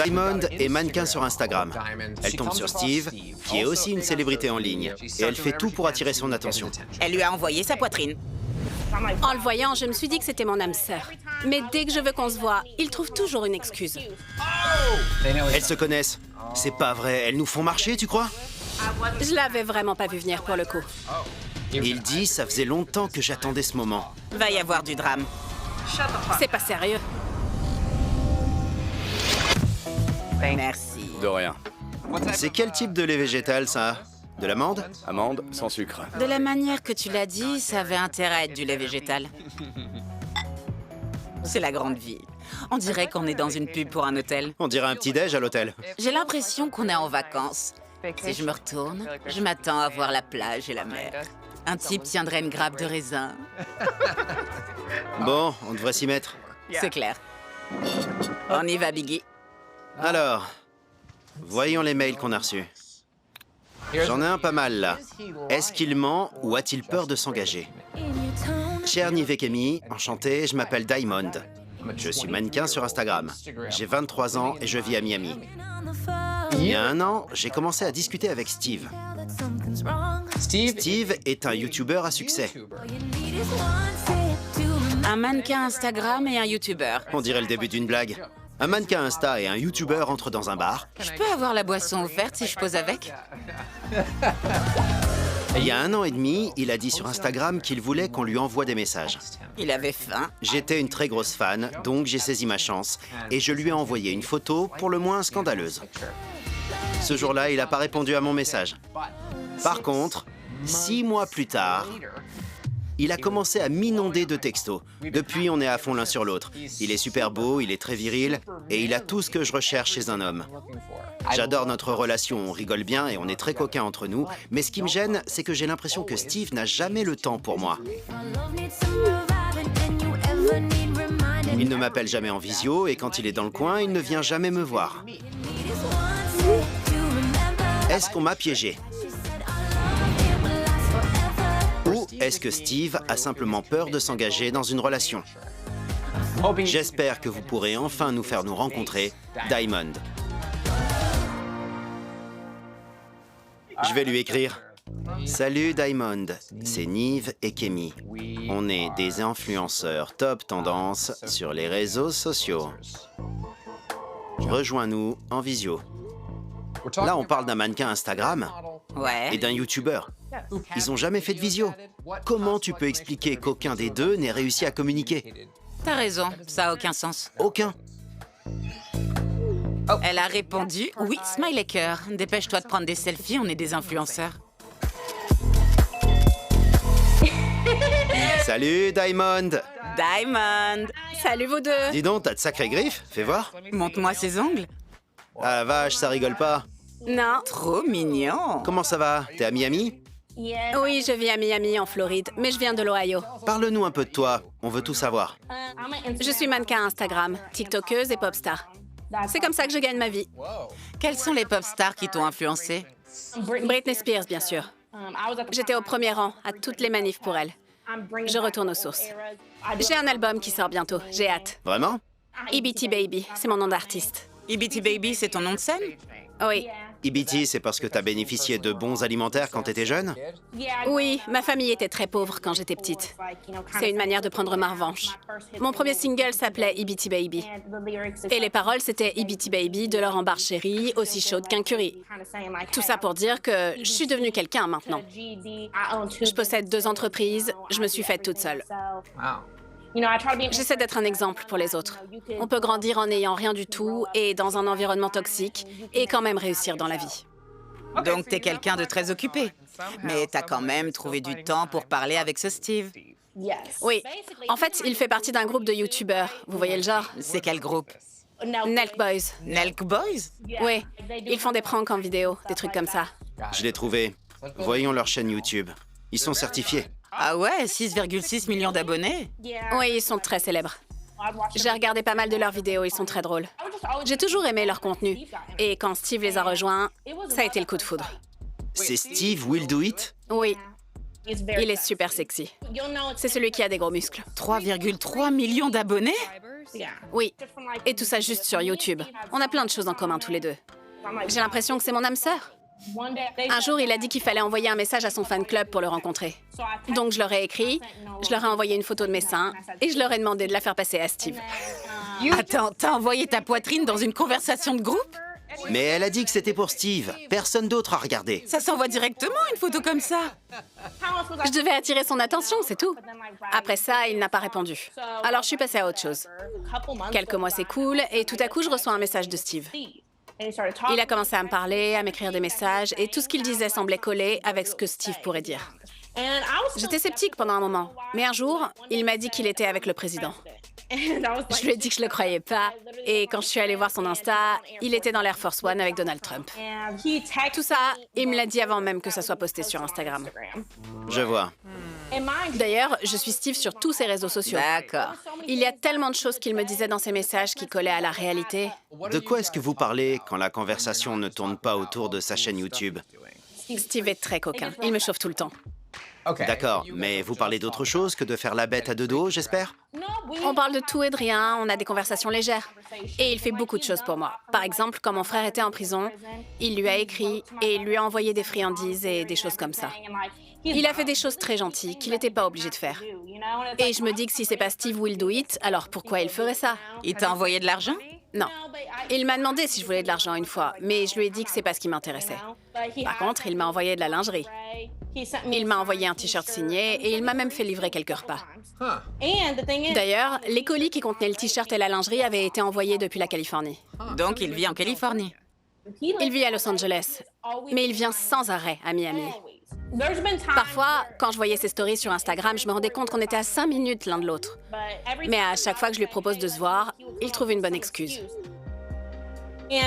Diamond est mannequin sur Instagram. Elle tombe sur Steve, qui est aussi une célébrité en ligne, et elle fait tout pour attirer son attention. Elle lui a envoyé sa poitrine. En le voyant, je me suis dit que c'était mon âme sœur. Mais dès que je veux qu'on se voit, il trouve toujours une excuse. Elles se connaissent. C'est pas vrai, elles nous font marcher, tu crois? Je l'avais vraiment pas vu venir pour le coup. Il dit, ça faisait longtemps que j'attendais ce moment. Va y avoir du drame. C'est pas sérieux. Merci. De rien. C'est quel type de lait végétal, ça? De l'amande? Amande sans sucre. De la manière que tu l'as dit, ça avait intérêt à être du lait végétal. C'est la grande vie. On dirait qu'on est dans une pub pour un hôtel. On dirait un petit-déj à l'hôtel. J'ai l'impression qu'on est en vacances. Si je me retourne, je m'attends à voir la plage et la mer. Un type tiendrait une grappe de raisin. Bon, on devrait s'y mettre. C'est clair. On y va, Biggie. Alors, voyons les mails qu'on a reçus. J'en ai un pas mal, là. Est-ce qu'il ment ou a-t-il peur de s'engager? Cher Nive et Kemi, enchanté, je m'appelle Diamond. Je suis mannequin sur Instagram. J'ai 23 ans et je vis à Miami. Il y a un an, j'ai commencé à discuter avec Steve. Steve est un YouTuber à succès. Un mannequin Instagram et un YouTuber. On dirait le début d'une blague. Un mannequin Insta et un YouTuber entrent dans un bar. Je peux avoir la boisson offerte si je pose avec? Il y a un an et demi, il a dit sur Instagram qu'il voulait qu'on lui envoie des messages. Il avait faim. J'étais une très grosse fan, donc j'ai saisi ma chance et je lui ai envoyé une photo pour le moins scandaleuse. Ce jour-là, il n'a pas répondu à mon message. Par contre, 6 mois plus tard, il a commencé à m'inonder de textos. Depuis, on est à fond l'un sur l'autre. Il est super beau, il est très viril, et il a tout ce que je recherche chez un homme. J'adore notre relation, on rigole bien et on est très coquins entre nous, mais ce qui me gêne, c'est que j'ai l'impression que Steve n'a jamais le temps pour moi. Il ne m'appelle jamais en visio, et quand il est dans le coin, il ne vient jamais me voir. Est-ce qu'on m'a piégé? Ou est-ce que Steve a simplement peur de s'engager dans une relation? J'espère que vous pourrez enfin nous faire nous rencontrer, Diamond. Je vais lui écrire. Salut Diamond, c'est Nive et Kemi. On est des influenceurs top tendance sur les réseaux sociaux. Rejoins-nous en visio. Là, on parle d'un mannequin Instagram Ouais. et d'un YouTuber. Ils ont jamais fait de visio. Comment tu peux expliquer qu'aucun des deux n'ait réussi à communiquer? T'as raison, ça a aucun sens. Aucun. Elle a répondu « Oui, smiley cœur. Dépêche-toi de prendre des selfies, on est des influenceurs. Salut Diamond. » Diamond! Salut vous deux. Dis donc, t'as de sacrées griffes, fais voir. Montre-moi ses ongles. Ah la vache, ça rigole pas. Non. Trop mignon. Comment ça va? T'es à Miami? Oui, je vis à Miami, en Floride, mais je viens de l'Ohio. Parle-nous un peu de toi, on veut tout savoir. Je suis mannequin Instagram, TikTokeuse et pop star. C'est comme ça que je gagne ma vie. Quels sont les pop stars qui t'ont influencé? Britney Spears, bien sûr. J'étais au premier rang à toutes les manifs pour elle. Je retourne aux sources. J'ai un album qui sort bientôt, j'ai hâte. Vraiment? EBT Baby, c'est mon nom d'artiste. EBT Baby, c'est ton nom de scène? Oui. EBT, c'est parce que t'as bénéficié de bons alimentaires quand t'étais jeune? Oui, ma famille était très pauvre quand j'étais petite. C'est une manière de prendre ma revanche. Mon premier single s'appelait EBT Baby. Et les paroles, c'était EBT Baby, de l'or en barre chérie, aussi chaude qu'un curry. Tout ça pour dire que je suis devenue quelqu'un maintenant. Je possède 2 entreprises, je me suis faite toute seule. J'essaie d'être un exemple pour les autres. On peut grandir en n'ayant rien du tout et dans un environnement toxique et quand même réussir dans la vie. Donc t'es quelqu'un de très occupé. Mais t'as quand même trouvé du temps pour parler avec ce Steve. Oui, en fait, il fait partie d'un groupe de youtubeurs. Vous voyez le genre? C'est quel groupe? Nelk Boys. Nelk Boys? Oui, ils font des pranks en vidéo, des trucs comme ça. Je l'ai trouvé. Voyons leur chaîne YouTube. Ils sont certifiés. Ah ouais, 6,6 millions d'abonnés? Oui, ils sont très célèbres. J'ai regardé pas mal de leurs vidéos, ils sont très drôles. J'ai toujours aimé leur contenu. Et quand Steve les a rejoints, ça a été le coup de foudre. C'est Steve Will Do It? Oui, il est super sexy. C'est celui qui a des gros muscles. 3,3 millions d'abonnés? Oui, et tout ça juste sur YouTube. On a plein de choses en commun tous les deux. J'ai l'impression que c'est mon âme sœur. Un jour, il a dit qu'il fallait envoyer un message à son fan club pour le rencontrer. Donc je leur ai écrit, je leur ai envoyé une photo de mes seins et je leur ai demandé de la faire passer à Steve. Attends, t'as envoyé ta poitrine dans une conversation de groupe? Mais elle a dit que c'était pour Steve. Personne d'autre a regardé. Ça s'envoie directement, une photo comme ça. Je devais attirer son attention, c'est tout. Après ça, il n'a pas répondu. Alors je suis passée à autre chose. Quelques mois s'écoulent et tout à coup, je reçois un message de Steve. Il a commencé à me parler, à m'écrire des messages et tout ce qu'il disait semblait coller avec ce que Steve pourrait dire. J'étais sceptique pendant un moment, mais un jour, il m'a dit qu'il était avec le président. Je lui ai dit que je le croyais pas, et quand je suis allée voir son Insta, il était dans l'Air Force One avec Donald Trump. Tout ça, il me l'a dit avant même que ça soit posté sur Instagram. Je vois. D'ailleurs, je suis Steve sur tous ses réseaux sociaux. D'accord. Il y a tellement de choses qu'il me disait dans ses messages qui collaient à la réalité. De quoi est-ce que vous parlez quand la conversation ne tourne pas autour de sa chaîne YouTube? Steve est très coquin, il me chauffe tout le temps. D'accord, mais vous parlez d'autre chose que de faire la bête à deux dos, j'espère? On parle de tout et de rien, on a des conversations légères. Et il fait beaucoup de choses pour moi. Par exemple, quand mon frère était en prison, il lui a écrit et il lui a envoyé des friandises et des choses comme ça. Il a fait des choses très gentilles qu'il n'était pas obligé de faire. Et je me dis que si c'est pas Steve Will Do It, alors pourquoi il ferait ça? Il t'a envoyé de l'argent? Non. Il m'a demandé si je voulais de l'argent une fois, mais je lui ai dit que c'est pas ce qui m'intéressait. Par contre, il m'a envoyé de la lingerie. Il m'a envoyé un t-shirt signé et il m'a même fait livrer quelques repas. D'ailleurs, les colis qui contenaient le t-shirt et la lingerie avaient été envoyés depuis la Californie. Donc il vit en Californie. Il vit à Los Angeles, mais il vient sans arrêt à Miami. Parfois, quand je voyais ses stories sur Instagram, je me rendais compte qu'on était à 5 minutes l'un de l'autre. Mais à chaque fois que je lui propose de se voir, il trouve une bonne excuse.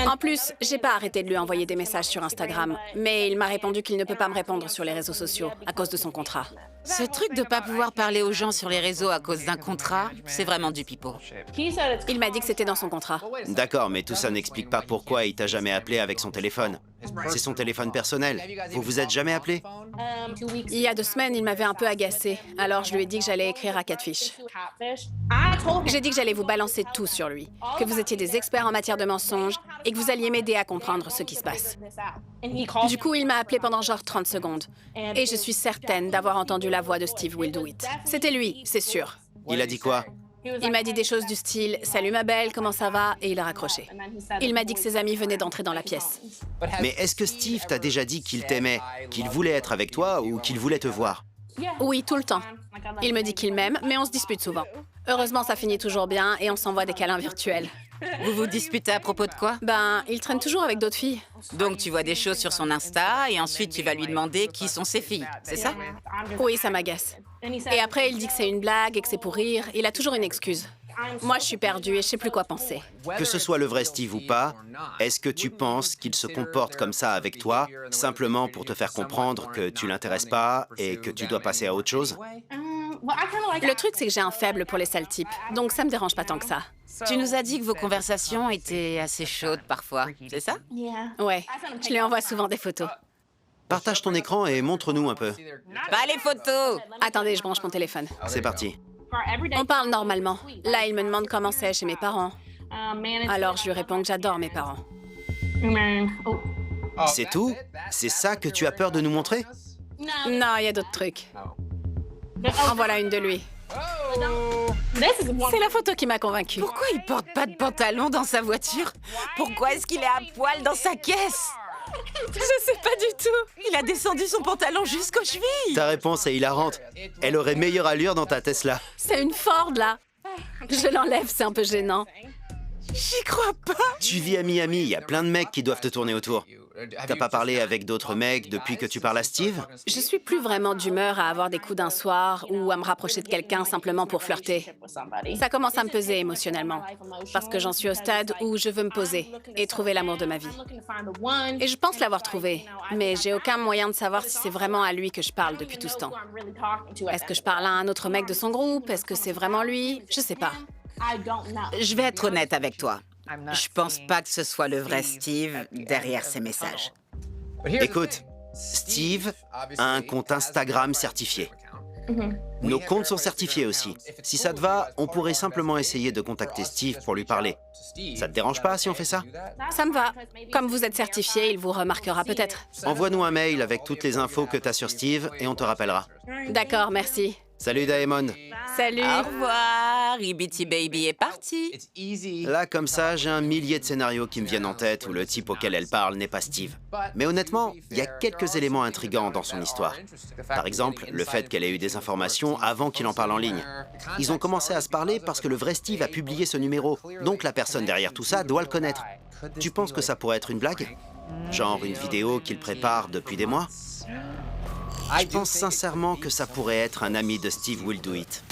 En plus, j'ai pas arrêté de lui envoyer des messages sur Instagram, mais il m'a répondu qu'il ne peut pas me répondre sur les réseaux sociaux à cause de son contrat. Ce truc de pas pouvoir parler aux gens sur les réseaux à cause d'un contrat, c'est vraiment du pipeau. Il m'a dit que c'était dans son contrat. D'accord, mais tout ça n'explique pas pourquoi il t'a jamais appelé avec son téléphone. C'est son téléphone personnel. Vous vous êtes jamais appelé? Il y a 2 semaines, il m'avait un peu agacée, alors je lui ai dit que j'allais écrire à Catfish. J'ai dit que j'allais vous balancer tout sur lui, que vous étiez des experts en matière de mensonges et que vous alliez m'aider à comprendre ce qui se passe. Du coup, il m'a appelé pendant genre 30 secondes. Et je suis certaine d'avoir entendu la voix de Steve Will Do It. C'était lui, c'est sûr. Il a dit quoi? Il m'a dit des choses du style « Salut ma belle, comment ça va ?» et il a raccroché. Il m'a dit que ses amis venaient d'entrer dans la pièce. Mais est-ce que Steve t'a déjà dit qu'il t'aimait, qu'il voulait être avec toi ou qu'il voulait te voir? Oui, tout le temps. Il me dit qu'il m'aime, mais on se dispute souvent. Heureusement, ça finit toujours bien et on s'envoie des câlins virtuels. Vous vous disputez à propos de quoi? Ben, il traîne toujours avec d'autres filles. Donc tu vois des choses sur son Insta et ensuite tu vas lui demander qui sont ses filles, c'est ça? Oui, ça m'agace. Et après, il dit que c'est une blague et que c'est pour rire. Il a toujours une excuse. Moi, je suis perdue et je sais plus quoi penser. Que ce soit le vrai Steve ou pas, est-ce que tu penses qu'il se comporte comme ça avec toi, simplement pour te faire comprendre que tu l'intéresses pas et que tu dois passer à autre chose? Le truc, c'est que j'ai un faible pour les sales types, donc ça me dérange pas tant que ça. Tu nous as dit que vos conversations étaient assez chaudes parfois, c'est ça? Ouais, je lui envoie souvent des photos. Partage ton écran et montre-nous un peu. Pas les photos! Attendez, je branche mon téléphone. C'est parti. On parle normalement. Là, il me demande comment c'est chez mes parents. Alors, je lui réponds que j'adore mes parents. C'est tout? C'est ça que tu as peur de nous montrer? Non, il y a d'autres trucs. En voilà une de lui. C'est la photo qui m'a convaincue. Pourquoi il porte pas de pantalon dans sa voiture? Pourquoi est-ce qu'il est à poil dans sa caisse? Je sais pas du tout. Il a descendu son pantalon jusqu'aux chevilles. Ta réponse est hilarante. Elle aurait meilleure allure dans ta Tesla. C'est une Ford, là. Je l'enlève, c'est un peu gênant. J'y crois pas. Tu vis à Miami, il y a plein de mecs qui doivent te tourner autour. T'as pas parlé avec d'autres mecs depuis que tu parles à Steve? Je suis plus vraiment d'humeur à avoir des coups d'un soir ou à me rapprocher de quelqu'un simplement pour flirter. Ça commence à me peser émotionnellement, parce que j'en suis au stade où je veux me poser et trouver l'amour de ma vie. Et je pense l'avoir trouvé, mais j'ai aucun moyen de savoir si c'est vraiment à lui que je parle depuis tout ce temps. Est-ce que je parle à un autre mec de son groupe? Est-ce que c'est vraiment lui? Je sais pas. Je vais être honnête avec toi. Je pense pas que ce soit le vrai Steve derrière ces messages. Écoute, Steve a un compte Instagram certifié. Nos comptes sont certifiés aussi. Si ça te va, on pourrait simplement essayer de contacter Steve pour lui parler. Ça te dérange pas si on fait ça? Ça me va. Comme vous êtes certifié, il vous remarquera peut-être. Envoie-nous un mail avec toutes les infos que t'as sur Steve et on te rappellera. D'accord, merci. Salut Diamond. Salut. Au revoir, Ibiti Baby est parti. Là, comme ça, j'ai un millier de scénarios qui me viennent en tête où le type auquel elle parle n'est pas Steve. Mais honnêtement, il y a quelques éléments intrigants dans son histoire. Par exemple, le fait qu'elle ait eu des informations avant qu'il en parle en ligne. Ils ont commencé à se parler parce que le vrai Steve a publié ce numéro, donc la personne derrière tout ça doit le connaître. Tu penses que ça pourrait être une blague? Genre une vidéo qu'il prépare depuis des mois? Je pense sincèrement que ça pourrait être un ami de Steve Will Do It.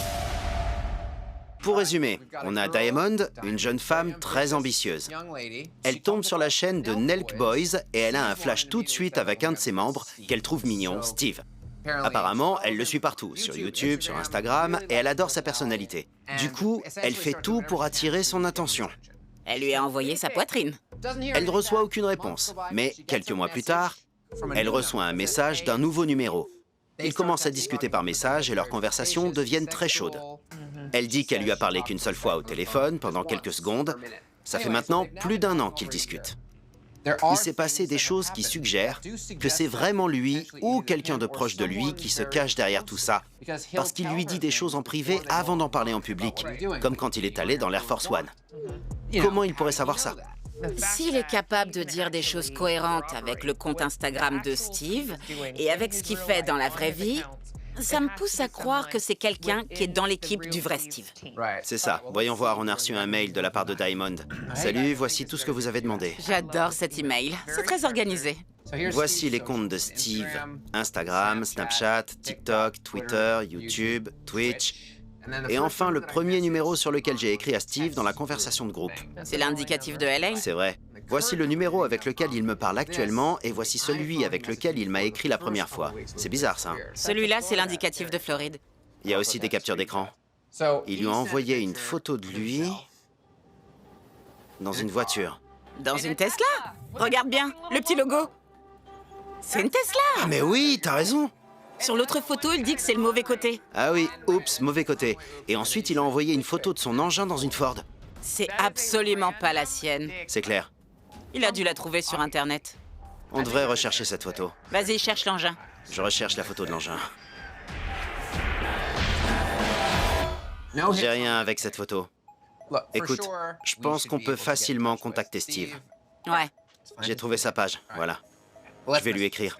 Pour résumer, on a Diamond, une jeune femme très ambitieuse. Elle tombe sur la chaîne de Nelk Boys et elle a un flash tout de suite avec un de ses membres qu'elle trouve mignon, Steve. Apparemment, elle le suit partout, sur YouTube, sur Instagram, et elle adore sa personnalité. Du coup, elle fait tout pour attirer son attention. Elle lui a envoyé sa poitrine. Elle ne reçoit aucune réponse, mais quelques mois plus tard, elle reçoit un message d'un nouveau numéro. Ils commencent à discuter par message et leurs conversations deviennent très chaudes. Elle dit qu'elle lui a parlé qu'une seule fois au téléphone pendant quelques secondes. Ça fait maintenant plus d'1 an qu'ils discutent. Il s'est passé des choses qui suggèrent que c'est vraiment lui ou quelqu'un de proche de lui qui se cache derrière tout ça, parce qu'il lui dit des choses en privé avant d'en parler en public, comme quand il est allé dans l'Air Force One. Comment il pourrait savoir ça? S'il est capable de dire des choses cohérentes avec le compte Instagram de Steve et avec ce qu'il fait dans la vraie vie, ça me pousse à croire que c'est quelqu'un qui est dans l'équipe du vrai Steve. C'est ça. Voyons voir, on a reçu un mail de la part de Diamond. Salut, voici tout ce que vous avez demandé. J'adore cet email. C'est très organisé. Voici les comptes de Steve. Instagram, Snapchat, TikTok, Twitter, YouTube, Twitch. Et enfin, le premier numéro sur lequel j'ai écrit à Steve dans la conversation de groupe. C'est l'indicatif de LA? C'est vrai. Voici le numéro avec lequel il me parle actuellement et voici celui avec lequel il m'a écrit la première fois. C'est bizarre, ça. Celui-là, c'est l'indicatif de Floride. Il y a aussi des captures d'écran. Il lui a envoyé une photo de lui dans une voiture. Dans une Tesla? Regarde bien, le petit logo. C'est une Tesla! Ah mais oui, t'as raison. Sur l'autre photo, il dit que c'est le mauvais côté. Ah oui, oups, mauvais côté. Et ensuite, il a envoyé une photo de son engin dans une Ford. C'est absolument pas la sienne. C'est clair. Il a dû la trouver sur Internet. On devrait rechercher cette photo. Vas-y, cherche l'engin. Je recherche la photo de l'engin. J'ai rien avec cette photo. Écoute, je pense qu'on peut facilement contacter Steve. Ouais. J'ai trouvé sa page, voilà. Je vais lui écrire.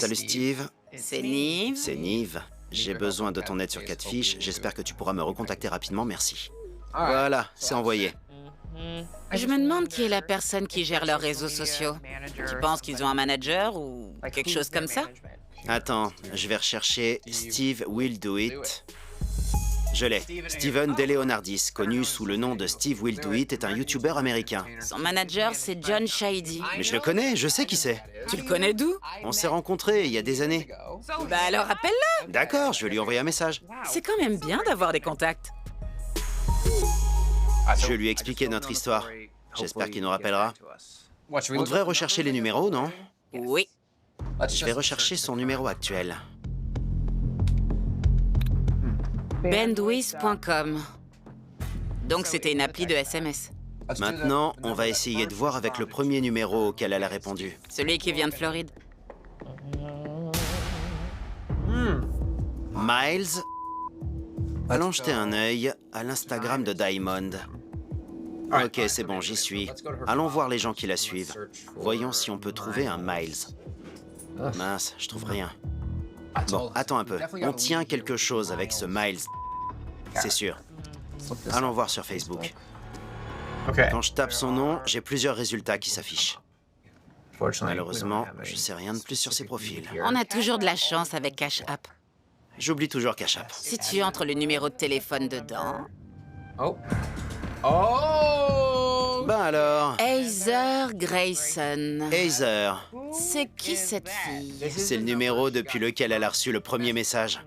Salut Steve, C'est Nive. c'est Nive. J'ai besoin de ton aide sur Catfish. J'espère que tu pourras me recontacter rapidement, merci. Voilà, c'est envoyé. Je me demande qui est la personne qui gère leurs réseaux sociaux. Tu penses qu'ils ont un manager ou quelque chose comme ça? Attends, je vais rechercher Steve Will Do It. Je l'ai. Steven DeLeonardis, connu sous le nom de Steve Will Do It, est un YouTuber américain. Son manager, c'est John Shady. Mais je le connais, je sais qui c'est. Tu le connais d'où? On s'est rencontrés il y a des années. Bah alors appelle-le. D'accord, je vais lui envoyer un message. C'est quand même bien d'avoir des contacts. Je vais lui expliquer notre histoire. J'espère qu'il nous rappellera. On devrait rechercher les numéros, non? Oui. Je vais rechercher son numéro actuel. Bandwidth.com. Donc c'était une appli de SMS. Maintenant, on va essayer de voir avec le premier numéro auquel elle a répondu. Celui qui vient de Floride. Miles. Allons jeter un œil à l'Instagram de Diamond. Ok, c'est bon, j'y suis. Allons voir les gens qui la suivent. Voyons si on peut trouver un Miles. Mince, je trouve rien. Bon, attends un peu. On tient quelque chose avec ce Miles. C'est sûr. Allons voir sur Facebook. Quand je tape son nom, j'ai plusieurs résultats qui s'affichent. Malheureusement, je sais rien de plus sur ses profils. On a toujours de la chance avec Cash App. J'oublie toujours Cash App. Si tu entres le numéro de téléphone dedans... Ben alors, Heather Grayson. Heather. C'est qui cette fille? C'est le numéro depuis lequel elle a reçu le premier message.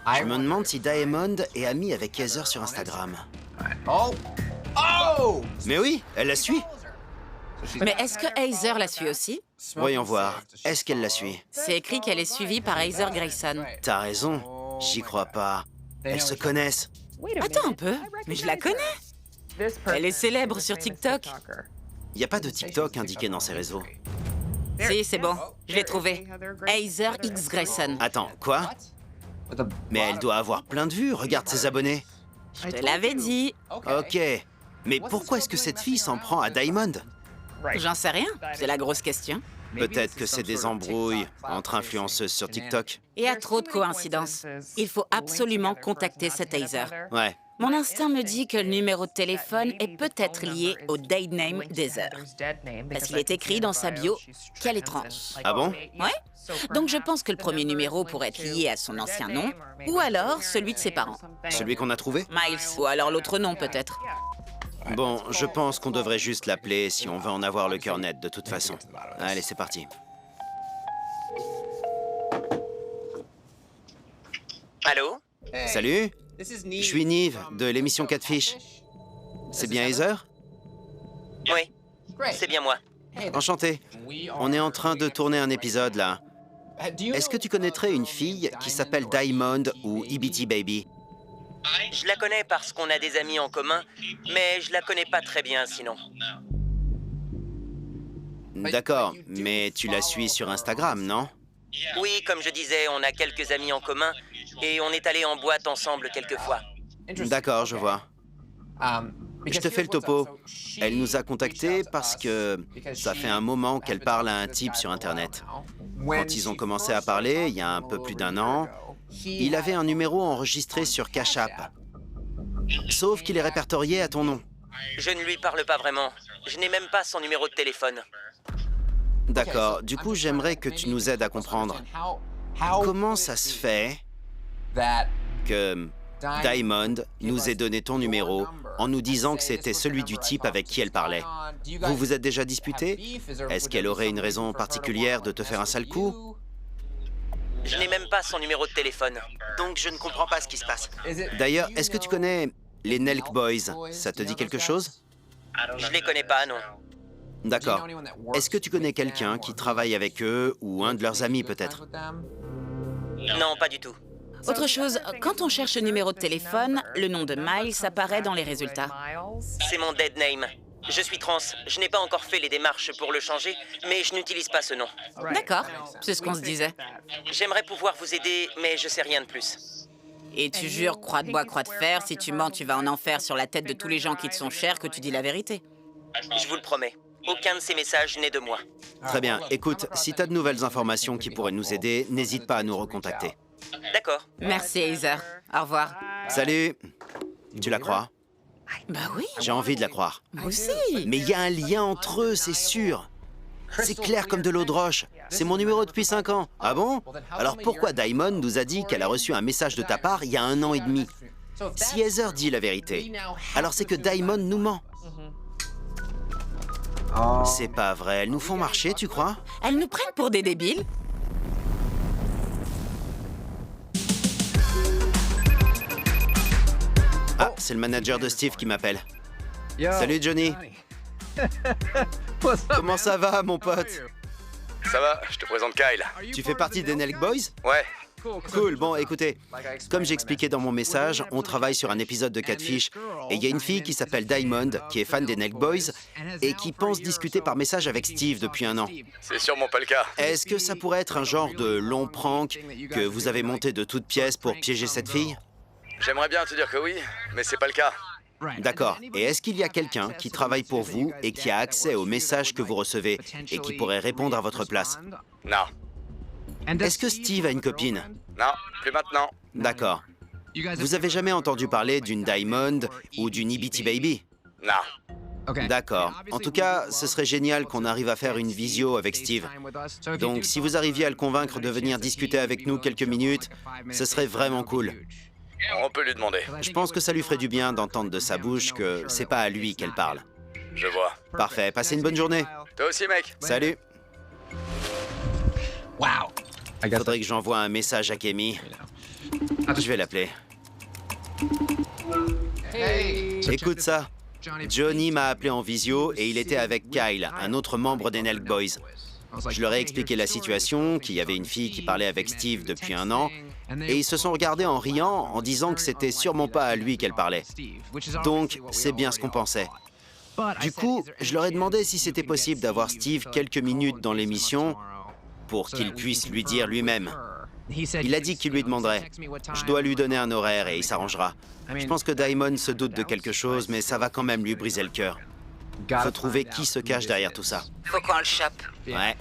Je me demande si Diamond est amie avec Heather sur Instagram. Mais oui, elle la suit. Mais est-ce que Heather la suit aussi? Voyons voir. Est-ce qu'elle la suit? C'est écrit qu'elle est suivie par Heather Grayson. T'as raison. J'y crois pas. Elles se connaissent. Attends un peu, mais je la connais. Elle est célèbre sur TikTok. Y a pas de TikTok indiqué dans ces réseaux. Si, c'est bon, je l'ai trouvée. Heather X Grayson. Attends, quoi? Mais elle doit avoir plein de vues, regarde ses abonnés. Je te l'avais dit. Ok. Mais pourquoi est-ce que cette fille s'en prend à Diamond? J'en sais rien, c'est la grosse question. Peut-être que c'est des embrouilles entre influenceuses sur TikTok. Il y a trop de coïncidences. Il faut absolument contacter cette Heather. Ouais. Mon instinct me dit que le numéro de téléphone est peut-être lié au date name d'Heather. Parce qu'il est écrit dans sa bio qu'elle est trans. Ah bon? Ouais. Donc je pense que le premier numéro pourrait être lié à son ancien nom, ou alors celui de ses parents. Celui qu'on a trouvé? Miles, ou alors l'autre nom peut-être. Bon, je pense qu'on devrait juste l'appeler si on veut en avoir le cœur net de toute façon. Allez, c'est parti. Allô? Salut, je suis Nive de l'émission Catfish. C'est bien Heather? Oui, c'est bien moi. Enchanté. On est en train de tourner un épisode là. Est-ce que tu connaîtrais une fille qui s'appelle Diamond ou EBT Baby? Je la connais parce qu'on a des amis en commun, mais je la connais pas très bien sinon. D'accord, mais tu la suis sur Instagram, non? Oui, comme je disais, on a quelques amis en commun et on est allés en boîte ensemble quelques fois. D'accord, je vois. Je te fais le topo. Elle nous a contactés parce que ça fait un moment qu'elle parle à un type sur Internet. Quand ils ont commencé à parler, il y a un peu plus d'1 an, il avait un numéro enregistré sur Cash App. Sauf qu'il est répertorié à ton nom. Je ne lui parle pas vraiment. Je n'ai même pas son numéro de téléphone. D'accord, du coup, j'aimerais que tu nous aides à comprendre. Comment ça se fait que Diamond nous ait donné ton numéro en nous disant que c'était celui du type avec qui elle parlait? Vous vous êtes déjà disputé? Est-ce qu'elle aurait une raison particulière de te faire un sale coup? Je n'ai même pas son numéro de téléphone. Donc je ne comprends pas ce qui se passe. D'ailleurs, est-ce que tu connais les Nelk Boys? Ça te dit quelque chose? Je les connais pas, non. D'accord. Est-ce que tu connais quelqu'un qui travaille avec eux ou un de leurs amis peut-être? Non, pas du tout. Autre chose, quand on cherche le numéro de téléphone, le nom de Miles apparaît dans les résultats. C'est mon dead name. Je suis trans. Je n'ai pas encore fait les démarches pour le changer, mais je n'utilise pas ce nom. D'accord, c'est ce qu'on se disait. J'aimerais pouvoir vous aider, mais je sais rien de plus. Et tu jures, croix de bois, croix de fer, si tu mens, tu vas en enfer sur la tête de tous les gens qui te sont chers que tu dis la vérité. Je vous le promets. Aucun de ces messages n'est de moi. Très bien. Écoute, si tu as de nouvelles informations qui pourraient nous aider, n'hésite pas à nous recontacter. D'accord. Merci, Heather. Au revoir. Salut. Tu la crois? Bah oui, J'ai envie de la croire. moi aussi. Mais il y a un lien entre eux, c'est sûr. C'est clair comme de l'eau de roche. C'est mon numéro depuis 5 ans. Ah bon? Alors pourquoi Diamond nous a dit qu'elle a reçu un message de ta part il y a 1 an et demi? Si Heather dit la vérité, alors c'est que Diamond nous ment. C'est pas vrai, elles nous font marcher, tu crois? Elles nous prennent pour des débiles. Ah, c'est le manager de Steve qui m'appelle. Salut Johnny. Comment ça va, mon pote? Ça va, je te présente Kyle. Tu fais partie des Nelk Boys? Ouais, Cool, bon écoutez, comme j'expliquais dans mon message, on travaille sur un épisode de Catfish et il y a une fille qui s'appelle Diamond, qui est fan des Nelk Boys et qui pense discuter par message avec Steve depuis 1 an. c'est sûrement pas le cas. Est-ce que ça pourrait être un genre de long prank que vous avez monté de toutes pièces pour piéger cette fille? J'aimerais bien te dire que oui, mais c'est pas le cas. D'accord. Et est-ce qu'il y a quelqu'un qui travaille pour vous et qui a accès aux messages que vous recevez et qui pourrait répondre à votre place? Non, Est-ce que Steve a une copine? non, plus maintenant. D'accord. Vous avez jamais entendu parler d'une Diamond ou d'une EBT Baby? Non. D'accord. En tout cas, ce serait génial qu'on arrive à faire une visio avec Steve. Donc, si vous arriviez à le convaincre de venir discuter avec nous quelques minutes, ce serait vraiment cool. On peut lui demander. Je pense que ça lui ferait du bien d'entendre de sa bouche que c'est pas à lui qu'elle parle. Je vois. Parfait. Passez une bonne journée. Toi aussi, mec. Salut. Faudrait que j'envoie un message à Kemi. Je vais l'appeler. Écoute ça. Johnny m'a appelé en visio et il était avec Kyle, un autre membre des Nelk Boys. Je leur ai expliqué la situation, qu'il y avait une fille qui parlait avec Steve depuis 1 an, et ils se sont regardés en riant, en disant que c'était sûrement pas à lui qu'elle parlait. Donc, c'est bien ce qu'on pensait. Du coup, je leur ai demandé si c'était possible d'avoir Steve quelques minutes dans l'émission pour qu'il puisse lui dire lui-même. Il a dit qu'il lui demanderait. Je dois lui donner un horaire et il s'arrangera. Je pense que Diamond se doute de quelque chose, mais ça va quand même lui briser le cœur. Faut trouver qui se cache derrière tout ça. Faut qu'on le chope. Ouais.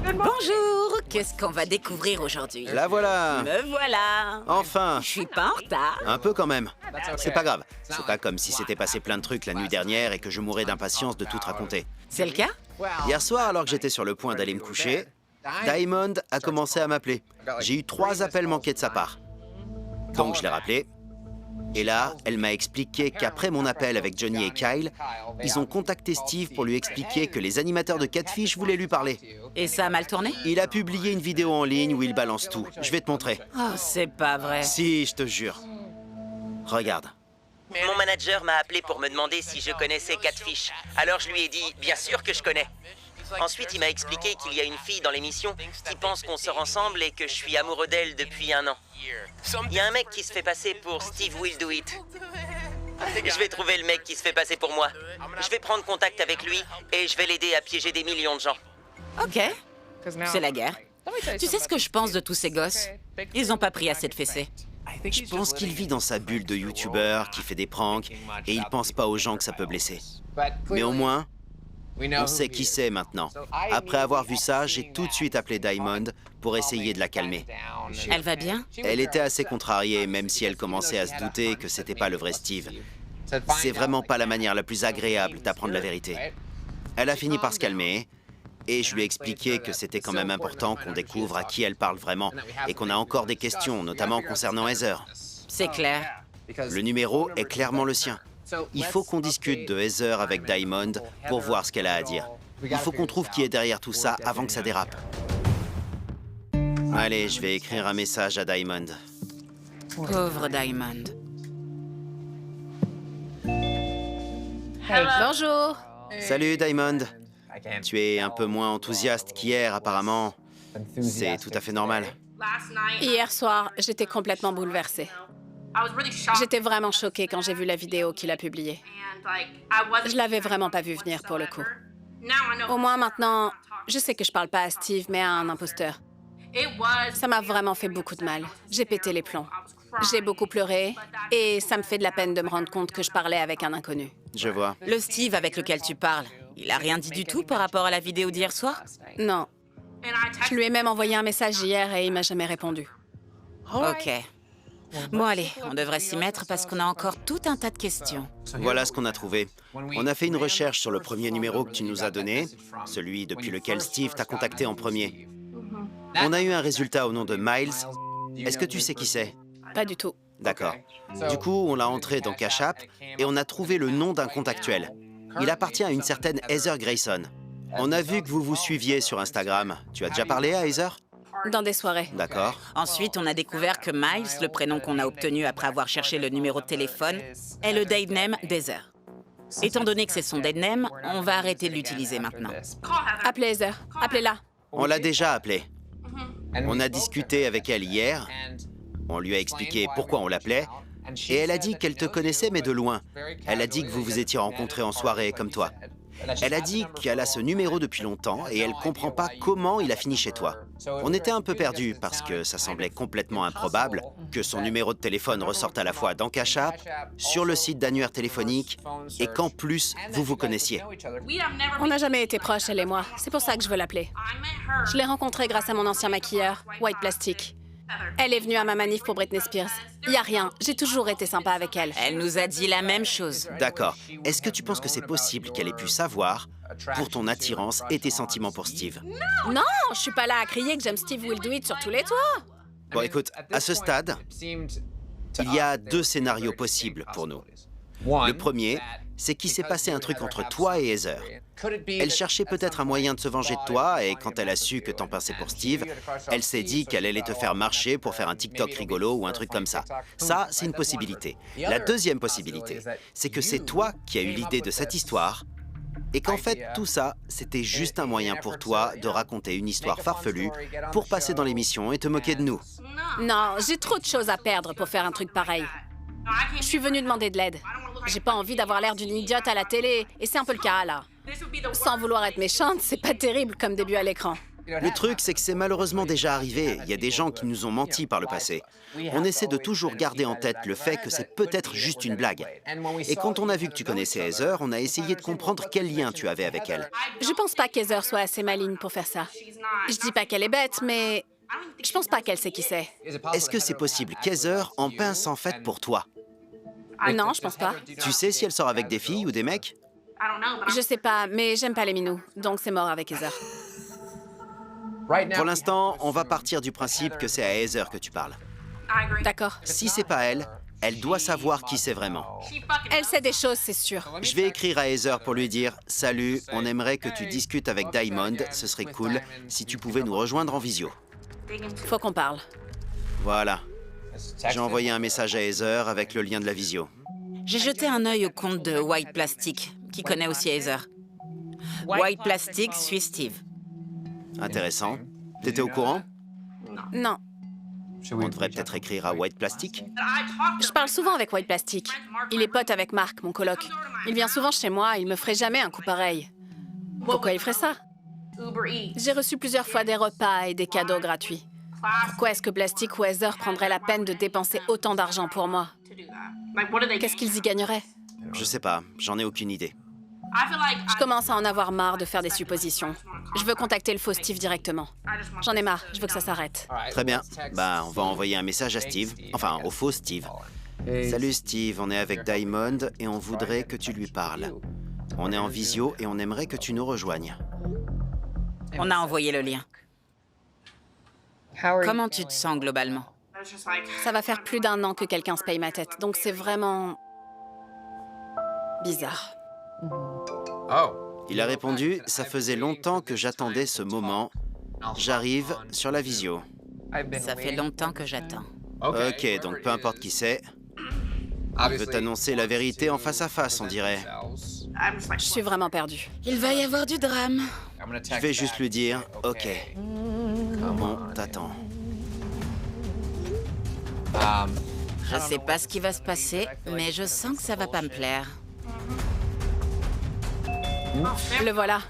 Bonjour! Qu'est-ce qu'on va découvrir aujourd'hui? La voilà. Me voilà! Enfin. Je suis pas en retard. Un peu quand même. C'est pas grave. C'est pas comme si s'était passé plein de trucs la nuit dernière et que je mourrais d'impatience de tout te raconter. C'est le cas? Hier soir, alors que j'étais sur le point d'aller me coucher, Diamond a commencé à m'appeler. J'ai eu 3 appels manqués de sa part. Donc je l'ai rappelé. Et là, elle m'a expliqué qu'après mon appel avec Johnny et Kyle, ils ont contacté Steve pour lui expliquer que les animateurs de Catfish voulaient lui parler. Et ça a mal tourné? Il a publié une vidéo en ligne où il balance tout. Je vais te montrer. Oh, c'est pas vrai. Si, je te jure. Regarde. Mon manager m'a appelé pour me demander si je connaissais Catfish. Alors je lui ai dit, bien sûr que je connais. Ensuite, il m'a expliqué qu'il y a une fille dans l'émission qui pense qu'on sort ensemble et que je suis amoureux d'elle depuis 1 an. Il y a un mec qui se fait passer pour Steve Will Do It. Je vais trouver le mec qui se fait passer pour moi. Je vais prendre contact avec lui et je vais l'aider à piéger des millions de gens. Ok. C'est la guerre. Tu sais ce que je pense de tous ces gosses? Ils ont pas pris assez de fessées. Je pense qu'il vit dans sa bulle de youtubeur, qui fait des pranks, et il pense pas aux gens que ça peut blesser. Mais au moins, on sait qui c'est maintenant. Après avoir vu ça, j'ai tout de suite appelé Diamond pour essayer de la calmer. Elle va bien? Elle était assez contrariée, même si elle commençait à se douter que c'était pas le vrai Steve. C'est vraiment pas la manière la plus agréable d'apprendre la vérité. Elle a fini par se calmer, et je lui ai expliqué que c'était quand même important qu'on découvre à qui elle parle vraiment, et qu'on a encore des questions, notamment concernant Heather. C'est clair. Le numéro est clairement le sien. Il faut qu'on discute de Heather avec Diamond pour voir ce qu'elle a à dire. Il faut qu'on trouve qui est derrière tout ça avant que ça dérape. Allez, je vais écrire un message à Diamond. Pauvre Diamond. Bonjour. Salut Diamond. Tu es un peu moins enthousiaste qu'hier, apparemment. C'est tout à fait normal. Hier soir, j'étais complètement bouleversée. J'étais vraiment choquée quand j'ai vu la vidéo qu'il a publiée. Je l'avais vraiment pas vu venir pour le coup. Au moins maintenant, je sais que je parle pas à Steve, mais à un imposteur. Ça m'a vraiment fait beaucoup de mal. J'ai pété les plombs. J'ai beaucoup pleuré et ça me fait de la peine de me rendre compte que je parlais avec un inconnu. Je vois. Le Steve avec lequel tu parles, il a rien dit du tout par rapport à la vidéo d'hier soir? Non. Je lui ai même envoyé un message hier et il m'a jamais répondu. Ok. Bon, allez, on devrait s'y mettre parce qu'on a encore tout un tas de questions. Voilà ce qu'on a trouvé. On a fait une recherche sur le premier numéro que tu nous as donné, celui depuis lequel Steve t'a contacté en premier. On a eu un résultat au nom de Miles. Est-ce que tu sais qui c'est? Pas du tout. D'accord. Du coup, on l'a entré dans Cash App et on a trouvé le nom d'un compte actuel. Il appartient à une certaine Heather Grayson. On a vu que vous vous suiviez sur Instagram. Tu as déjà parlé à Heather? Dans des soirées. D'accord. Ensuite, on a découvert que Miles, le prénom qu'on a obtenu après avoir cherché le numéro de téléphone, est le dead name d'Heather. Étant donné que c'est son dead name, on va arrêter de l'utiliser maintenant. Appelez Heather. Appelez-la. On l'a déjà appelée. On a discuté avec elle hier. On lui a expliqué pourquoi on l'appelait. Et elle a dit qu'elle te connaissait, mais de loin. Elle a dit que vous vous étiez rencontrés en soirée, comme toi. Elle a dit qu'elle a ce numéro depuis longtemps et elle comprend pas comment il a fini chez toi. On était un peu perdus parce que ça semblait complètement improbable que son numéro de téléphone ressorte à la fois dans Cash App, sur le site d'annuaire téléphonique et qu'en plus, vous vous connaissiez. On n'a jamais été proches, elle et moi. C'est pour ça que je veux l'appeler. Je l'ai rencontrée grâce à mon ancien maquilleur, White Plastic. Elle est venue à ma manif pour Britney Spears. Y a rien, j'ai toujours été sympa avec elle. Elle nous a dit la même chose. D'accord. Est-ce que tu penses que c'est possible qu'elle ait pu savoir pour ton attirance et tes sentiments pour Steve? Non, je suis pas là à crier que j'aime Steve Will Do It sur tous les toits. Bon, écoute, à ce stade, il y a 2 scénarios possibles pour nous. Le premier, c'est qu'il s'est passé un truc entre toi et Heather. Elle cherchait peut-être un moyen de se venger de toi, et quand elle a su que t'en passais pour Steve, elle s'est dit qu'elle allait te faire marcher pour faire un TikTok rigolo ou un truc comme ça. Ça, c'est une possibilité. La deuxième possibilité, c'est que c'est toi qui as eu l'idée de cette histoire, et qu'en fait, tout ça, c'était juste un moyen pour toi de raconter une histoire farfelue pour passer dans l'émission et te moquer de nous. Non, j'ai trop de choses à perdre pour faire un truc pareil. Je suis venue demander de l'aide. J'ai pas envie d'avoir l'air d'une idiote à la télé, et c'est un peu le cas, là. Sans vouloir être méchante, c'est pas terrible comme début à l'écran. Le truc, c'est que c'est malheureusement déjà arrivé. Il y a des gens qui nous ont menti par le passé. On essaie de toujours garder en tête le fait que c'est peut-être juste une blague. Et quand on a vu que tu connaissais Heather, on a essayé de comprendre quel lien tu avais avec elle. Je pense pas qu'Heather soit assez maligne pour faire ça. Je dis pas qu'elle est bête, mais je pense pas qu'elle sait qui c'est. Est-ce que c'est possible qu'Heather en pince en fait pour toi? Non, je pense pas. Tu sais si elle sort avec des filles ou des mecs? Je sais pas, mais j'aime pas les minous, donc c'est mort avec Heather. Pour l'instant, on va partir du principe que c'est à Heather que tu parles. D'accord. Si c'est pas elle, elle doit savoir qui c'est vraiment. Elle sait des choses, c'est sûr. Je vais écrire à Heather pour lui dire « Salut, on aimerait que tu discutes avec Diamond, ce serait cool si tu pouvais nous rejoindre en visio. » Faut qu'on parle. Voilà. J'ai envoyé un message à Heather avec le lien de la visio. J'ai jeté un œil au compte de White Plastic, qui connaît aussi Heather. White Plastic suit Steve. Intéressant. T'étais au courant? Non. On devrait peut-être écrire à White Plastic. Je parle souvent avec White Plastic. Il est pote avec Marc, mon coloc. Il vient souvent chez moi, il me ferait jamais un coup pareil. Pourquoi il ferait ça? J'ai reçu plusieurs fois des repas et des cadeaux gratuits. Pourquoi est-ce que Plastic ou Heather prendraient la peine de dépenser autant d'argent pour moi? Qu'est-ce qu'ils y gagneraient? Je sais pas, j'en ai aucune idée. Je commence à en avoir marre de faire des suppositions. Je veux contacter le faux Steve directement. J'en ai marre, je veux que ça s'arrête. Très bien. Bah, on va envoyer un message à Steve. Enfin, au faux Steve. Salut Steve, on est avec Diamond et on voudrait que tu lui parles. On est en visio et on aimerait que tu nous rejoignes. On a envoyé le lien. Comment tu te sens globalement? Ça va faire plus d'1 an que quelqu'un se paye ma tête, donc c'est vraiment... bizarre. Il a répondu « Ça faisait longtemps que j'attendais ce moment. J'arrive sur la visio. » Ça fait longtemps que j'attends. Ok, donc peu importe qui c'est. Il veut t'annoncer la vérité en face à face, on dirait. Je suis vraiment perdue. Il va y avoir du drame. Je vais juste lui dire « Ok. Bon, t'attends. » Je sais pas ce qui va se passer, mais je sens que ça va pas me plaire. Le voilà.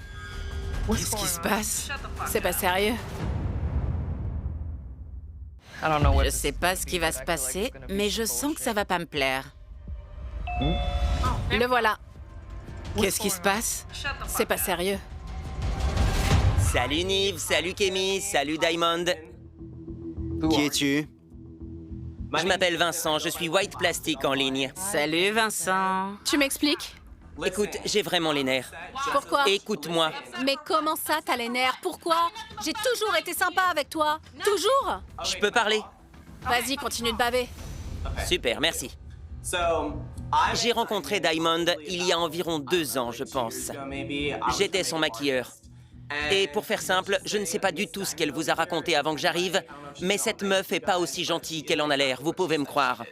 Qu'est-ce qui se passe? C'est pas sérieux. Je sais pas ce qui va se passer, mais je sens que ça va pas me plaire. Le voilà. Qu'est-ce qui se passe? C'est pas sérieux. Salut Nive, salut Kémy, salut Diamond. Qui es-tu? Je m'appelle Vincent, je suis White Plastic en ligne. Salut Vincent. Tu m'expliques? Écoute, j'ai vraiment les nerfs. Pourquoi? Écoute-moi. Mais comment ça, t'as les nerfs? Pourquoi? J'ai toujours été sympa avec toi. Toujours? Je peux parler? Vas-y, continue de baver. Super, merci. J'ai rencontré Diamond il y a environ 2 ans, je pense. J'étais son maquilleur. Et pour faire simple, je ne sais pas du tout ce qu'elle vous a raconté avant que j'arrive, mais cette meuf est pas aussi gentille qu'elle en a l'air, vous pouvez me croire.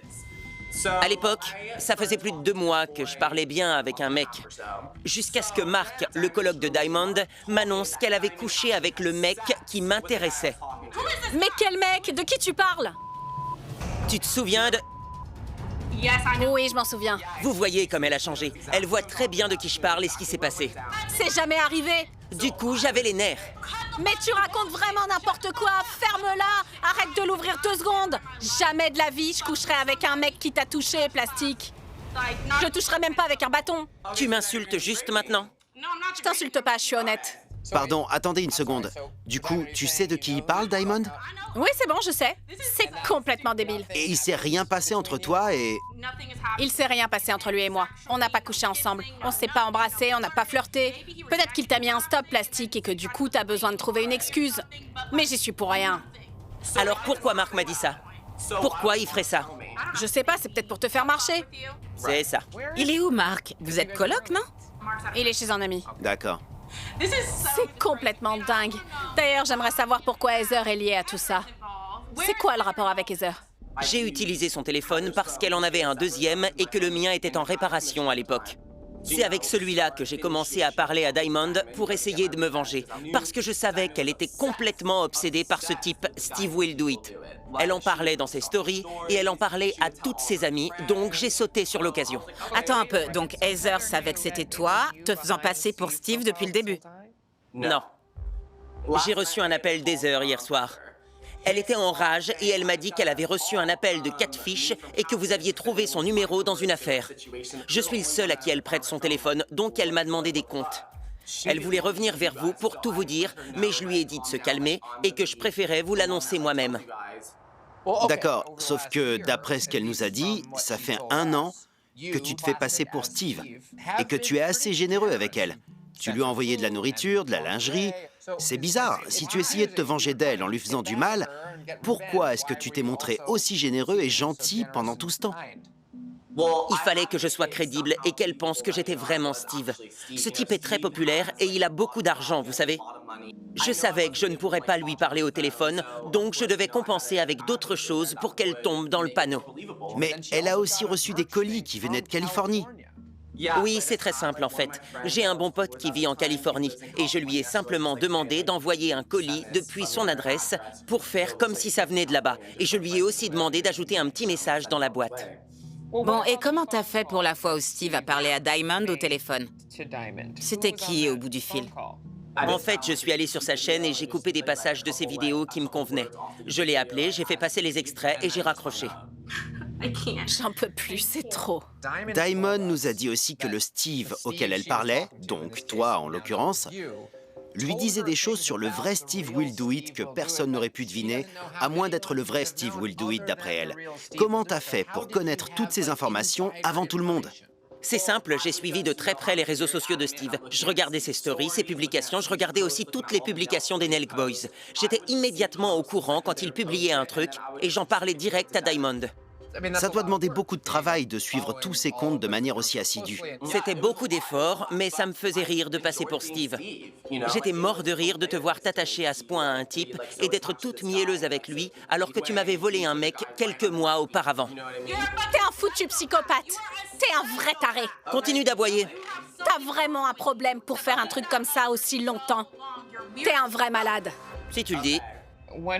À l'époque, ça faisait plus de 2 mois que je parlais bien avec un mec. Jusqu'à ce que Marc, le coloc de Diamond, m'annonce qu'elle avait couché avec le mec qui m'intéressait. Mais quel mec? De qui tu parles? Tu te souviens de... Oui, je m'en souviens. Vous voyez comme elle a changé. Elle voit très bien de qui je parle et ce qui s'est passé. C'est jamais arrivé. Du coup, j'avais les nerfs. Mais tu racontes vraiment n'importe quoi. Ferme-la. Arrête de l'ouvrir 2 secondes. Jamais de la vie, je coucherai avec un mec qui t'a touché, Plastique. Je toucherai même pas avec un bâton. Tu m'insultes juste maintenant? Je t'insulte pas, je suis honnête. Pardon, attendez une seconde. Du coup, tu sais de qui il parle, Diamond? Oui, c'est bon, je sais. C'est complètement débile. Et il s'est rien passé entre toi et... Il s'est rien passé entre lui et moi. On n'a pas couché ensemble. On s'est pas embrassé, on n'a pas flirté. Peut-être qu'il t'a mis un stop, Plastique, et que du coup, t'as besoin de trouver une excuse. Mais j'y suis pour rien. Alors pourquoi Marc m'a dit ça? Pourquoi il ferait ça? Je sais pas, c'est peut-être pour te faire marcher. C'est ça. Il est où, Marc? Vous êtes coloc, non? Il est chez un ami. D'accord. C'est complètement dingue. D'ailleurs, j'aimerais savoir pourquoi Heather est liée à tout ça. C'est quoi le rapport avec Heather? J'ai utilisé son téléphone parce qu'elle en avait un deuxième et que le mien était en réparation à l'époque. C'est avec celui-là que j'ai commencé à parler à Diamond pour essayer de me venger, parce que je savais qu'elle était complètement obsédée par ce type Steve Will Do It. Elle en parlait dans ses stories et elle en parlait à toutes ses amies, donc j'ai sauté sur l'occasion. Attends un peu, donc Heather savait que c'était toi, te faisant passer pour Steve depuis le début. Non. J'ai reçu un appel d'Heather hier soir. Elle était en rage et elle m'a dit qu'elle avait reçu un appel de Catfish et que vous aviez trouvé son numéro dans une affaire. Je suis le seul à qui elle prête son téléphone, donc elle m'a demandé des comptes. Elle voulait revenir vers vous pour tout vous dire, mais je lui ai dit de se calmer et que je préférais vous l'annoncer moi-même. D'accord, sauf que d'après ce qu'elle nous a dit, ça fait 1 an que tu te fais passer pour Steve et que tu es assez généreux avec elle. Tu lui as envoyé de la nourriture, de la lingerie. C'est bizarre, si tu essayais de te venger d'elle en lui faisant du mal, pourquoi est-ce que tu t'es montré aussi généreux et gentil pendant tout ce temps? Il fallait que je sois crédible et qu'elle pense que j'étais vraiment Steve. Ce type est très populaire et il a beaucoup d'argent, vous savez. Je savais que je ne pourrais pas lui parler au téléphone, donc je devais compenser avec d'autres choses pour qu'elle tombe dans le panneau. Mais elle a aussi reçu des colis qui venaient de Californie. Oui, c'est très simple en fait. J'ai un bon pote qui vit en Californie et je lui ai simplement demandé d'envoyer un colis depuis son adresse pour faire comme si ça venait de là-bas. Et je lui ai aussi demandé d'ajouter un petit message dans la boîte. Bon, et comment t'as fait pour la fois où Steve a parlé à Diamond au téléphone? C'était qui au bout du fil? En fait, je suis allé sur sa chaîne et j'ai coupé des passages de ses vidéos qui me convenaient. Je l'ai appelé, j'ai fait passer les extraits et j'ai raccroché. J'en peux plus, c'est trop. Diamond nous a dit aussi que le Steve auquel elle parlait, donc toi en l'occurrence, lui disait des choses sur le vrai Steve Will Do It que personne n'aurait pu deviner, à moins d'être le vrai Steve Will Do It d'après elle. Comment t'as fait pour connaître toutes ces informations avant tout le monde? C'est simple, j'ai suivi de très près les réseaux sociaux de Steve. Je regardais ses stories, ses publications, je regardais aussi toutes les publications des Nelk Boys. J'étais immédiatement au courant quand il publiait un truc et j'en parlais direct à Diamond. Ça doit demander beaucoup de travail de suivre tous ces comptes de manière aussi assidue. C'était beaucoup d'efforts, mais ça me faisait rire de passer pour Steve. J'étais mort de rire de te voir t'attacher à ce point à un type et d'être toute mielleuse avec lui alors que tu m'avais volé un mec quelques mois auparavant. T'es un foutu psychopathe. T'es un vrai taré. Continue d'aboyer. T'as vraiment un problème pour faire un truc comme ça aussi longtemps. T'es un vrai malade. Si tu le dis.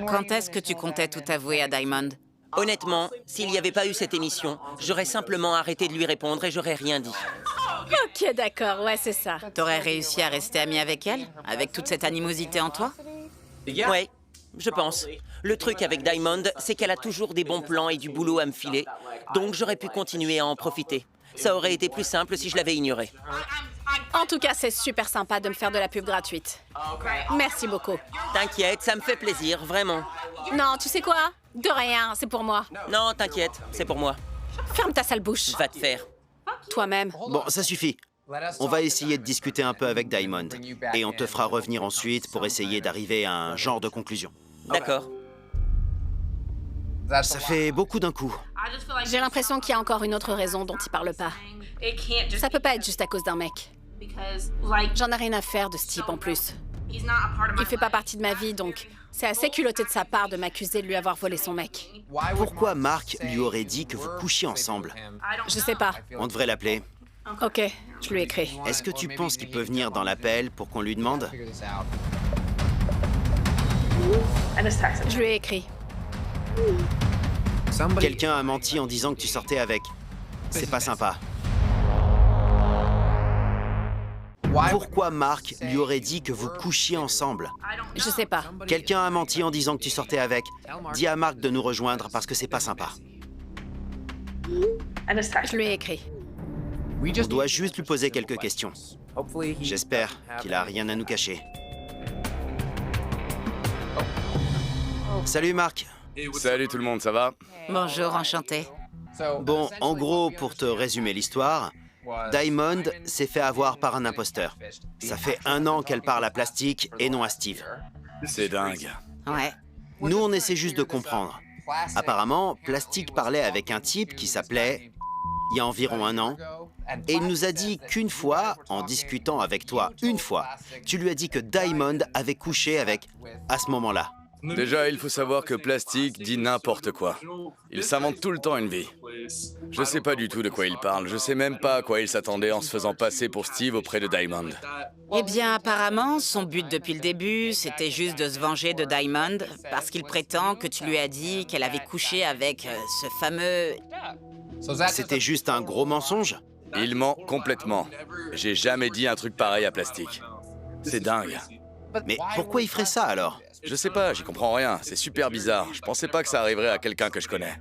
Quand est-ce que tu comptais tout avouer à Diamond? Honnêtement, s'il n'y avait pas eu cette émission, j'aurais simplement arrêté de lui répondre et j'aurais rien dit. Ok, d'accord, ouais, c'est ça. T'aurais réussi à rester ami avec elle? Avec toute cette animosité en toi? Ouais, je pense. Le truc avec Diamond, c'est qu'elle a toujours des bons plans et du boulot à me filer, donc j'aurais pu continuer à en profiter. Ça aurait été plus simple si je l'avais ignoré. En tout cas, c'est super sympa de me faire de la pub gratuite. Merci beaucoup. T'inquiète, ça me fait plaisir, vraiment. Non, tu sais quoi? De rien, c'est pour moi. Non, t'inquiète, c'est pour moi. Ferme ta sale bouche. Va te faire. Toi-même. Bon, ça suffit. On va essayer de discuter un peu avec Diamond. Et on te fera revenir ensuite pour essayer d'arriver à un genre de conclusion. D'accord. Ça fait beaucoup d'un coup. J'ai l'impression qu'il y a encore une autre raison dont il parle pas. Ça peut pas être juste à cause d'un mec. J'en ai rien à faire de ce type en plus. Il fait pas partie de ma vie, donc c'est assez culotté de sa part de m'accuser de lui avoir volé son mec. Pourquoi Mark lui aurait dit que vous couchiez ensemble? Je sais pas. On devrait l'appeler. Ok, je lui écris. Est-ce que tu penses qu'il peut venir dans l'appel pour qu'on lui demande? Je lui ai écrit. Quelqu'un a menti en disant que tu sortais avec. C'est pas sympa. Pourquoi Mark lui aurait dit que vous couchiez ensemble? Je sais pas. Quelqu'un a menti en disant que tu sortais avec. Dis à Mark de nous rejoindre parce que c'est pas sympa. Je lui ai écrit. On doit juste lui poser quelques questions. J'espère qu'il a rien à nous cacher. Salut Mark. Salut tout le monde, ça va? Bonjour, enchanté. Bon, en gros, pour te résumer l'histoire, Diamond s'est fait avoir par un imposteur. Ça fait 1 an qu'elle parle à Plastique et non à Steve. C'est dingue. Ouais. Nous, on essaie juste de comprendre. Apparemment, Plastique parlait avec un type qui s'appelait, il y a environ 1 an, Et il nous a dit qu'une fois, en discutant avec toi une fois, tu lui as dit que Diamond avait couché avec à ce moment-là. Déjà, il faut savoir que Plastique dit n'importe quoi. Il s'invente tout le temps une vie. Je sais pas du tout de quoi il parle. Je sais même pas à quoi il s'attendait en se faisant passer pour Steve auprès de Diamond. Eh bien, apparemment, son but depuis le début, c'était juste de se venger de Diamond, parce qu'il prétend que tu lui as dit qu'elle avait couché avec ce fameux... C'était juste un gros mensonge? Il ment complètement. J'ai jamais dit un truc pareil à Plastique. C'est dingue. Mais pourquoi il ferait ça alors? Je sais pas, j'y comprends rien. C'est super bizarre. Je pensais pas que ça arriverait à quelqu'un que je connais.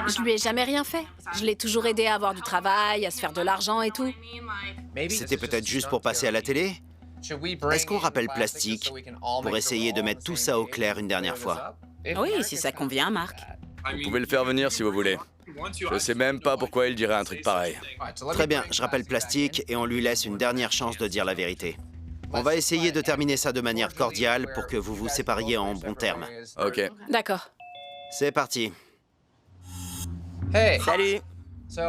Je lui ai jamais rien fait. Je l'ai toujours aidé à avoir du travail, à se faire de l'argent et tout. C'était peut-être juste pour passer à la télé? Est-ce qu'on rappelle Plastique pour essayer de mettre tout ça au clair une dernière fois? Oui, si ça convient, Marc. Vous pouvez le faire venir si vous voulez. Je sais même pas pourquoi il dirait un truc pareil. Très bien, je rappelle Plastique et on lui laisse une dernière chance de dire la vérité. On va essayer de terminer ça de manière cordiale pour que vous vous sépariez en bons termes. Ok. D'accord. C'est parti. Salut.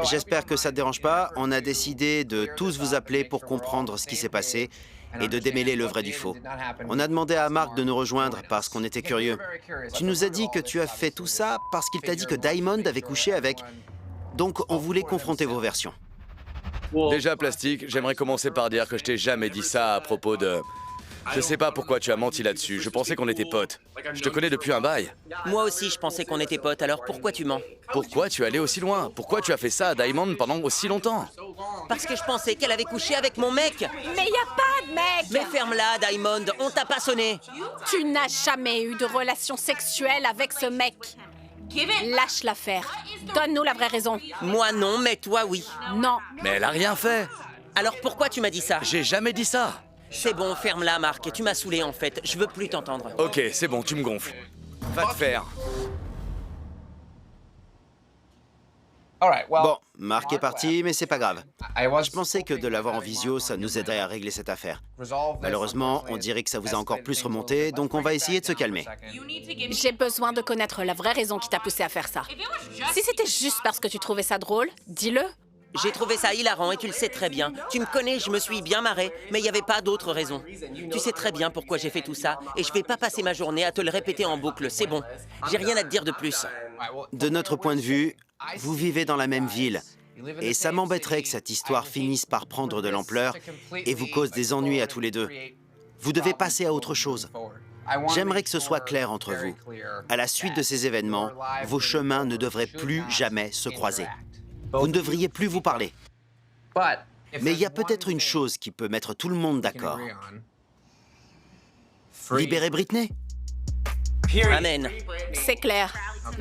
J'espère que ça ne te dérange pas. On a décidé de tous vous appeler pour comprendre ce qui s'est passé et de démêler le vrai du faux. On a demandé à Marc de nous rejoindre parce qu'on était curieux. Tu nous as dit que tu as fait tout ça parce qu'il t'a dit que Diamond avait couché avec... Donc on voulait confronter vos versions. Déjà, Plastique, j'aimerais commencer par dire que je t'ai jamais dit ça à propos de... Je sais pas pourquoi tu as menti là-dessus. Je pensais qu'on était potes. Je te connais depuis un bail. Moi aussi, je pensais qu'on était potes, alors pourquoi tu mens? Pourquoi tu es allé aussi loin? Pourquoi tu as fait ça à Diamond pendant aussi longtemps? Parce que je pensais qu'elle avait couché avec mon mec. Mais y a pas de mec! Mais ferme-la, Diamond, on t'a pas sonné. Tu n'as jamais eu de relation sexuelle avec ce mec. Lâche l'affaire. Donne-nous la vraie raison. Moi non, mais toi oui. Non. Mais elle a rien fait. Alors pourquoi tu m'as dit ça? J'ai jamais dit ça. C'est bon, ferme-la, Marc. Tu m'as saoulé en fait. Je veux plus t'entendre. Ok, c'est bon, tu me gonfles. Va te faire. Bon, Marc est parti, mais c'est pas grave. Je pensais que de l'avoir en visio, ça nous aiderait à régler cette affaire. Malheureusement, on dirait que ça vous a encore plus remonté, donc on va essayer de se calmer. J'ai besoin de connaître la vraie raison qui t'a poussé à faire ça. Si c'était juste parce que tu trouvais ça drôle, dis-le. J'ai trouvé ça hilarant et tu le sais très bien. Tu me connais, je me suis bien marré, mais il n'y avait pas d'autre raison. Tu sais très bien pourquoi j'ai fait tout ça et je vais pas passer ma journée à te le répéter en boucle, c'est bon. J'ai rien à te dire de plus. De notre point de vue, vous vivez dans la même ville. Et ça m'embêterait que cette histoire finisse par prendre de l'ampleur et vous cause des ennuis à tous les deux. Vous devez passer à autre chose. J'aimerais que ce soit clair entre vous. À la suite de ces événements, vos chemins ne devraient plus jamais se croiser. Vous ne devriez plus vous parler. Mais il y a peut-être une chose qui peut mettre tout le monde d'accord. Libérer Britney? Amen. C'est clair.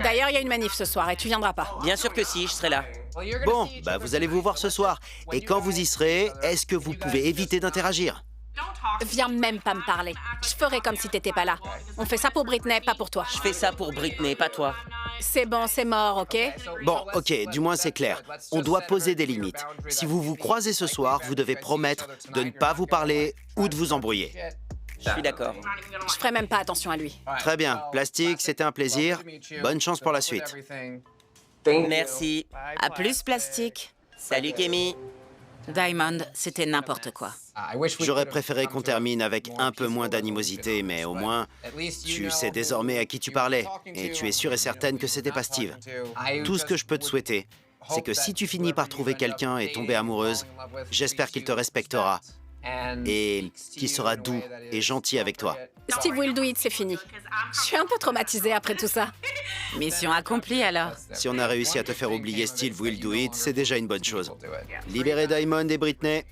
D'ailleurs, il y a une manif ce soir et tu viendras pas. Bien sûr que si, je serai là. Bon, bah vous allez vous voir ce soir. Et quand vous y serez, est-ce que vous pouvez éviter d'interagir? Viens même pas me parler. Je ferai comme si t'étais pas là. On fait ça pour Britney, pas pour toi. Je fais ça pour Britney, pas toi. C'est bon, c'est mort, ok? Bon, ok, du moins c'est clair. On doit poser des limites. Si vous vous croisez ce soir, vous devez promettre de ne pas vous parler ou de vous embrouiller. Je suis d'accord. Je ferai même pas attention à lui. Très bien. Plastique, c'était un plaisir. Bonne chance pour la suite. Merci. À plus, Plastique. Salut, Kémy. Diamond, c'était n'importe quoi. J'aurais préféré qu'on termine avec un peu moins d'animosité, mais au moins, tu sais désormais à qui tu parlais, et tu es sûre et certaine que c'était pas Steve. Tout ce que je peux te souhaiter, c'est que si tu finis par trouver quelqu'un et tomber amoureuse, j'espère qu'il te respectera et qu'il sera doux et gentil avec toi. Steve will do it, c'est fini. Je suis un peu traumatisée après tout ça. Mission accomplie alors. Si on a réussi à te faire oublier Steve Will Do It, c'est déjà une bonne chose. Libérer Diamond et Britney.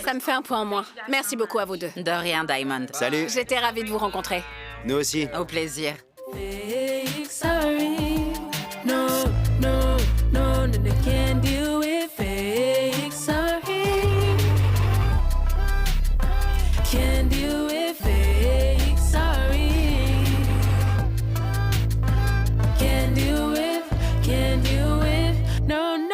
Ça me fait un point en moins. Merci beaucoup à vous deux. De rien, Diamond. Salut, J'étais ravie de vous rencontrer. nous aussi. Au plaisir. Fake sorry. No, no, no, no, they can't deal with fake sorry. Can't deal with fake sorry. Can't deal with, no, no.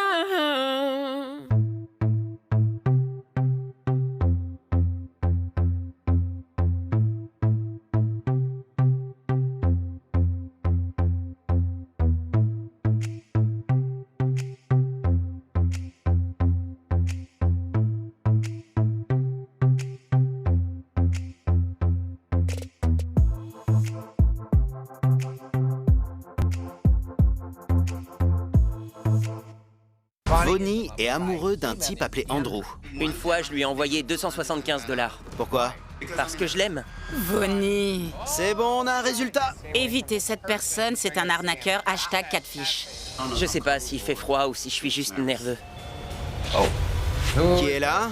Vonnie est amoureux d'un type appelé Andrew. Une fois, je lui ai envoyé 275 $. Pourquoi? Parce que je l'aime. Vonnie. C'est bon, on a un résultat. Évitez cette personne, c'est un arnaqueur, #catfish. Je sais pas s'il fait froid ou si je suis juste nerveux. Qui est là?